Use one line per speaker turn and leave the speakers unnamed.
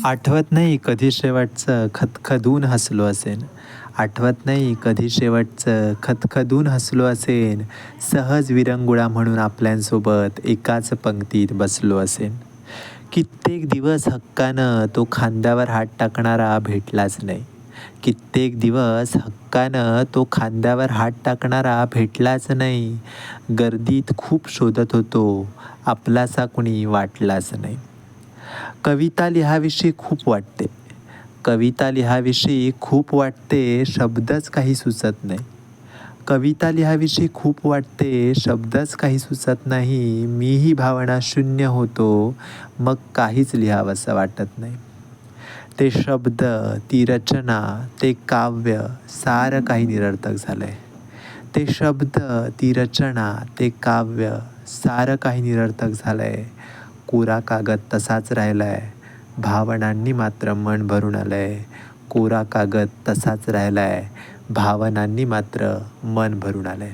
आठवत नाही कधी शेवटचं खदखदून हसलो असेन. आठवत नाही कधी शेवटचं खदखदून हसलो असेन. सहज विरंगुळा म्हणून आपल्यांसोबत एकाच पंक्तीत बसलो असेन. कित्येक दिवस हक्कानं तो खांद्यावर हात टाकणारा भेटलाच नाही. कित्येक दिवस हक्कानं तो खांद्यावर हात टाकणारा भेटलाच नाही. गर्दीत खूप शोधत होतो, आपलासा कुणी वाटलाच नाही. कविता लिहावीशी खूप वाटते. कविता लिहावीशी खूप वाटते, शब्दच काही सुचत नाही. कविता लिहावीशी खूप वाटते, शब्दच काही सुचत नाही. मीही भावना शून्य होतो, मग काहीच लिहावंसं वाटत नाही. ते शब्द, ती रचना, ते काव्य सारं काही निरर्थक झालंय. ते शब्द, ती रचना, ते काव्य सारं काही निरर्थक झालंय. कोरा कागद तसाच राहिलाय, भावनांनी मात्र मन भरून आलंय. कोरा कागद तसाच राहिलाय, भावनांनी मात्र मन भरून आलंय.